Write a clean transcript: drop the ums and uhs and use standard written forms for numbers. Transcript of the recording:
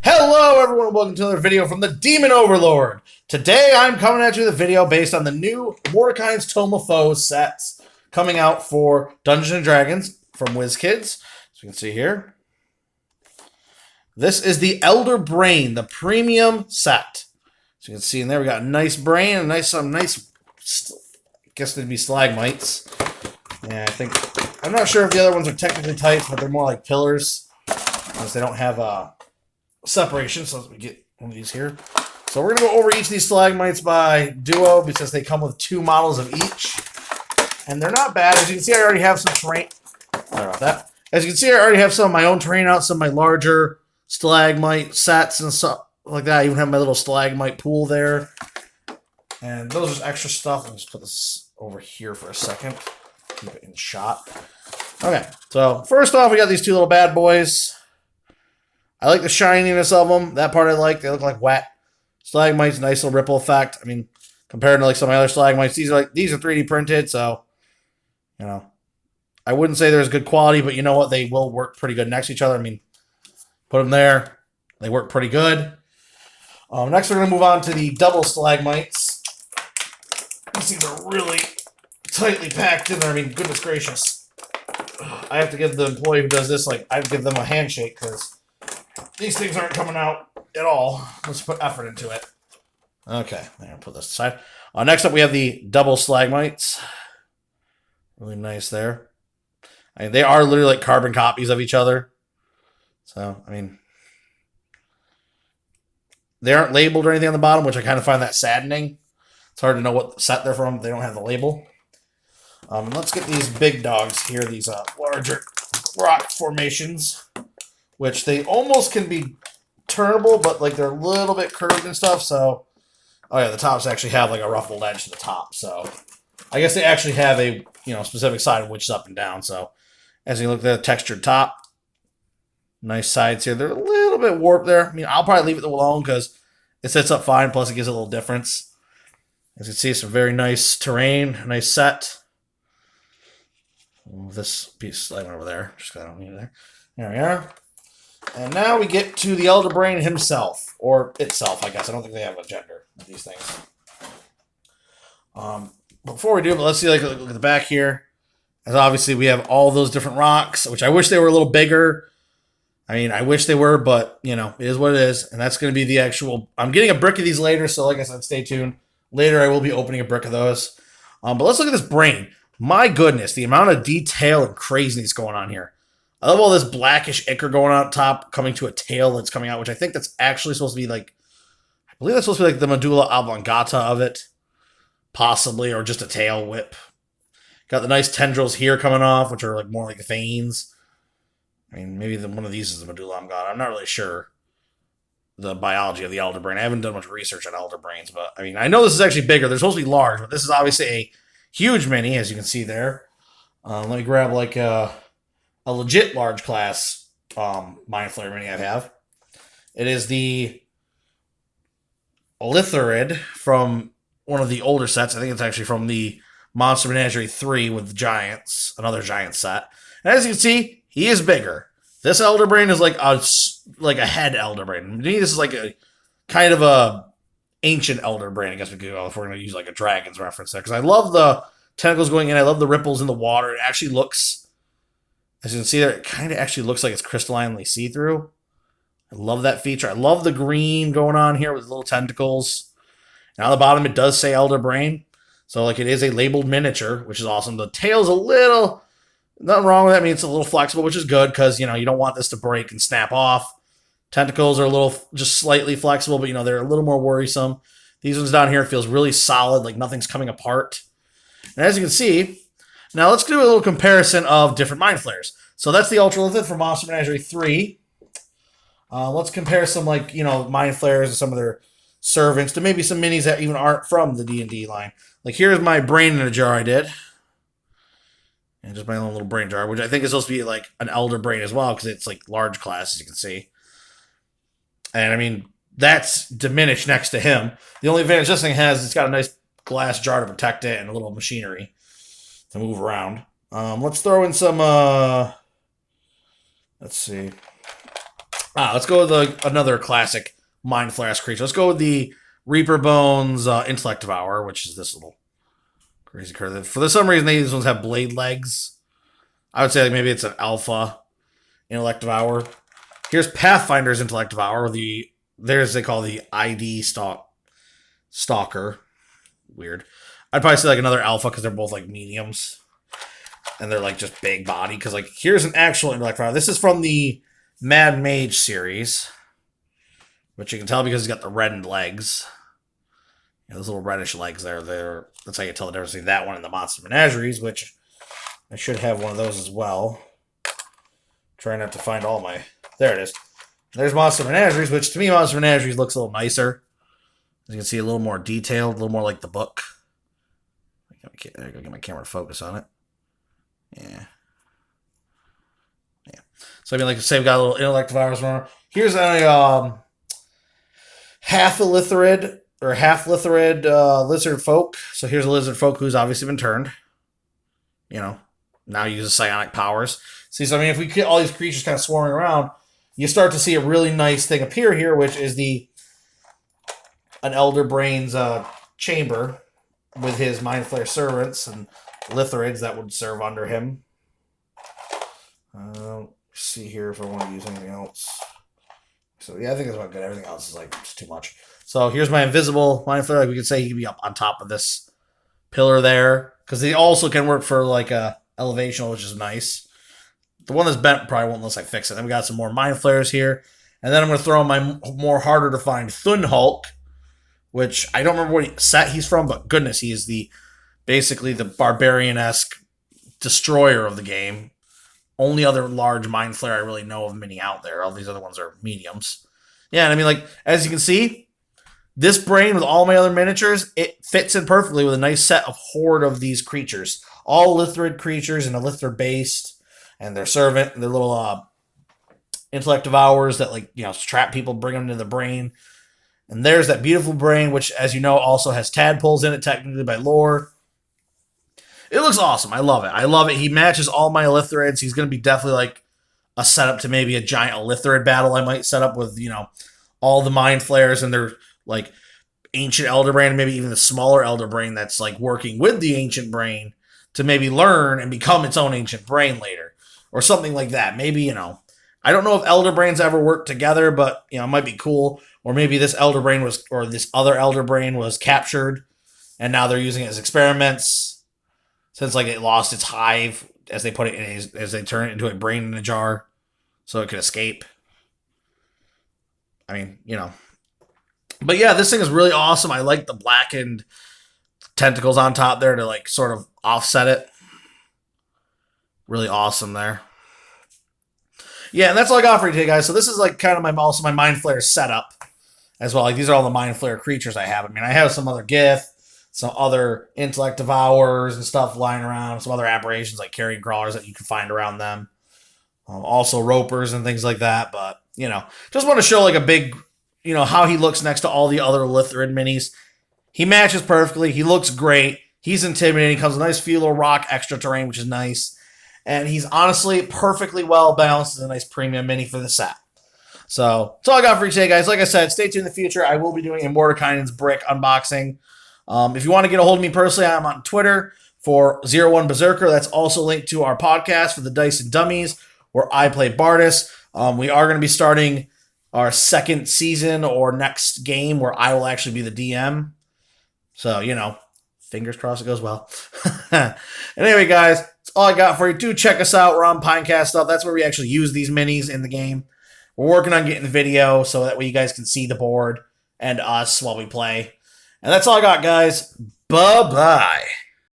Hello everyone, welcome to another video from the Demon Overlord. Today I'm coming at you with a video based on the new Mordekai's Tome of Foes sets coming out for Dungeons & Dragons from WizKids. So you can see here. This is the Elder Brain, the premium set. So you can see in there we got a nice brain, and some nice, I guess they'd be stalagmites. And I'm not sure if the other ones are technically types, but they're more like pillars, because they don't have separation. So we get one of these here. So we're going to go over each of these stalagmites by duo, because they come with 2 models of each. And they're not bad. As you can see, I already have some terrain. Sorry about that. As you can see, I already have some of my own terrain out, some of my larger stalagmite sets and stuff like that. I even have my little stalagmite pool there. And those are just extra stuff. I'll just put this over here for a second. Keep it in shot. Okay, so first off, we got these 2 little bad boys. I like the shininess of them. That part I like. They look like wet. Stalagmites, nice little ripple effect. I mean, compared to like some of my other stalagmites, these are 3D printed, so you know, I wouldn't say they're as good quality, but you know what? They will work pretty good next to each other. I mean, put them there. They work pretty good. Next, we're going to move on to the double stalagmites. These things are really tightly packed in there. I mean, goodness gracious. I have to give the employee who does this, I'd give them a handshake, because these things aren't coming out at all. Let's put effort into it. Okay, I'm going to put this aside. Next up, we have the double stalagmites. Really nice there. I mean, they are literally like carbon copies of each other. So, I mean, they aren't labeled or anything on the bottom, which I kind of find that saddening. It's hard to know what set they're from. They don't have the label. Let's get these big dogs here, these larger rock formations, which they almost can be turnable, but like they're a little bit curved and stuff. So, oh yeah, the tops actually have like a ruffled edge to the top. So, I guess they actually have a specific side which is up and down. So, as you look at the textured top, nice sides here. They're a little bit warped there. I mean, I'll probably leave it alone because it sets up fine. Plus, it gives it a little difference. As you can see, some very nice terrain, nice set. This piece sliding over there. Just got on there. There we are. And now we get to the Elder Brain himself, or itself, I guess. I don't think they have a gender with these things. Before we do, but let's see, look at the back here. As obviously, we have all those different rocks, which I wish they were a little bigger. I mean, I wish they were, but, it is what it is. And that's going to be the actual... I'm getting a brick of these later, so like I said, stay tuned. Later, I will be opening a brick of those. But let's look at this brain. My goodness, the amount of detail and craziness going on here. I love all this blackish ichor going on top, coming to a tail that's coming out, which I think that's actually supposed to be like... I believe that's supposed to be like the medulla oblongata of it. Possibly, or just a tail whip. Got the nice tendrils here coming off, which are like more like veins. I mean, maybe one of these is the medulla oblongata. I'm not really sure the biology of the elder brain. I haven't done much research on elder brains, but I mean, I know this is actually bigger. They're supposed to be large, but this is obviously a huge mini, as you can see there. Let me grab like a legit large class Mind Flayer mini I have. It is the Lithorid from one of the older sets. I think it's actually from the Monster Menagerie 3 with Giants, another giant set. And as you can see, he is bigger. This Elder Brain is like a head Elder Brain. To me, this is like a kind of a ancient Elder Brain, I guess we could go if we're going to use like a dragon's reference there. Because I love the tentacles going in. I love the ripples in the water. It actually looks, as you can see there, it kind of actually looks like it's crystallinely see-through. I love that feature. I love the green going on here with little tentacles. And on the bottom, it does say Elder Brain. So, like, it is a labeled miniature, which is awesome. The tail's a little... Nothing wrong with that. I mean, it's a little flexible, which is good because, you don't want this to break and snap off. Tentacles are a little, just slightly flexible, but, they're a little more worrisome. These ones down here feels really solid, like nothing's coming apart. And as you can see, now let's do a little comparison of different Mind Flayers. So that's the Ultra Lithid from Monster Menagerie 3. Let's compare some, like, Mind Flayers and some of their servants to maybe some minis that even aren't from the D&D line. Like, here's my brain in a jar I did. And just my own little brain jar, which I think is supposed to be like an elder brain as well, because it's like large class, as you can see. And I mean, that's diminished next to him. The only advantage this thing has, it's got a nice glass jar to protect it and a little machinery to move around. Let's throw in some, let's see. Let's go with another classic Mind Flayer creature. Let's go with the Reaper Bones Intellect Devour, which is this little crazy card. For some reason, these ones have blade legs. I would say like maybe it's an alpha Intellect Devour. Here's Pathfinder's Intellect Devour. They call the ID Stalker. Weird. I'd probably say like another alpha because they're both like mediums. And they're like just big body. Because like here's an actual Intellect Devour. This is from the Mad Mage series. Which you can tell because he's got the reddened legs. Those little reddish legs there. That's how you tell the difference between that one and the Monster Menageries, which I should have one of those as well. Trying not to find all my... There it is. There's Monster Menageries, which to me, Monster Menageries looks a little nicer. As you can see, a little more detailed, a little more like the book. I gotta get my camera to focus on it. Yeah. So I mean, like I say, we've got a little Intellect Devours runner. Here's a half Illithrid or half Lithrid lizard folk. So here's a lizard folk who's obviously been turned. Now uses psionic powers. See, so I mean, if we get all these creatures kind of swarming around, you start to see a really nice thing appear here, which is an Elder Brain's chamber with his Mind Flayer servants and Lithrids that would serve under him. See here if I want to use anything else. So yeah, I think that's about good. Everything else is like just too much. So here's my invisible Mind Flayer. Like we could say he can be up on top of this pillar there because they also can work for like a elevation, which is nice. The one that's bent probably won't unless I fix it. Then we got some more Mind Flayers here, and then I'm going to throw in my more harder to find Thun Hulk, which I don't remember what set he's from, but goodness, he is basically the barbarian-esque destroyer of the game. Only other large Mind Flayer I really know of mini out there. All these other ones are mediums. Yeah, and I mean, like, as you can see, this brain with all my other miniatures, it fits in perfectly with a nice set of horde of these creatures. All Lithrid creatures and Illithrid based, and their servant, their little Intellect Devours that, like, trap people, bring them to the brain. And there's that beautiful brain, which, as you know, also has tadpoles in it, technically by lore. It looks awesome. I love it. He matches all my Illithrids. He's going to be definitely like a setup to maybe a giant Illithrid battle I might set up with, all the Mind Flayers and their, like, ancient Elder Brain, maybe even the smaller Elder Brain that's, like, working with the ancient brain to maybe learn and become its own ancient brain later. Or something like that. Maybe, I don't know if Elder Brains ever worked together, but, it might be cool. Or maybe this Elder Brain this other Elder Brain was captured, and now they're using it as experiments. Since, like, it lost its hive, as they put it as they turn it into a brain in a jar, so it could escape. I mean, But yeah, this thing is really awesome. I like the blackened tentacles on top there to, like, sort of offset it. Really awesome there. Yeah, and that's all I got for you today, guys. So this is, like, kind of also my Mind Flayer setup as well. Like, these are all the Mind Flayer creatures I have. I mean, I have some other Gith, some other Intellect Devours and stuff lying around, some other aberrations like Carrion Crawlers that you can find around them. Also Ropers and things like that. But, just want to show like a big, how he looks next to all the other Lithrid minis. He matches perfectly. He looks great. He's intimidating. He comes with a nice Philo Rock extra terrain, which is nice. And he's honestly perfectly well balanced as a nice premium mini for the set. So, that's all I got for you today, guys. Like I said, stay tuned in the future. I will be doing a Mordenkainen's brick unboxing. If you want to get a hold of me personally, I'm on Twitter for 01 Berserker. That's also linked to our podcast for the Dice and Dummies, where I play Bardus. We are going to be starting our second season or next game where I will actually be the DM. So, fingers crossed it goes well. Anyway, guys, that's all I got for you. Do check us out. We're on Pinecast stuff. That's where we actually use these minis in the game. We're working on getting the video so that way you guys can see the board and us while we play. And that's all I got, guys. Bye-bye.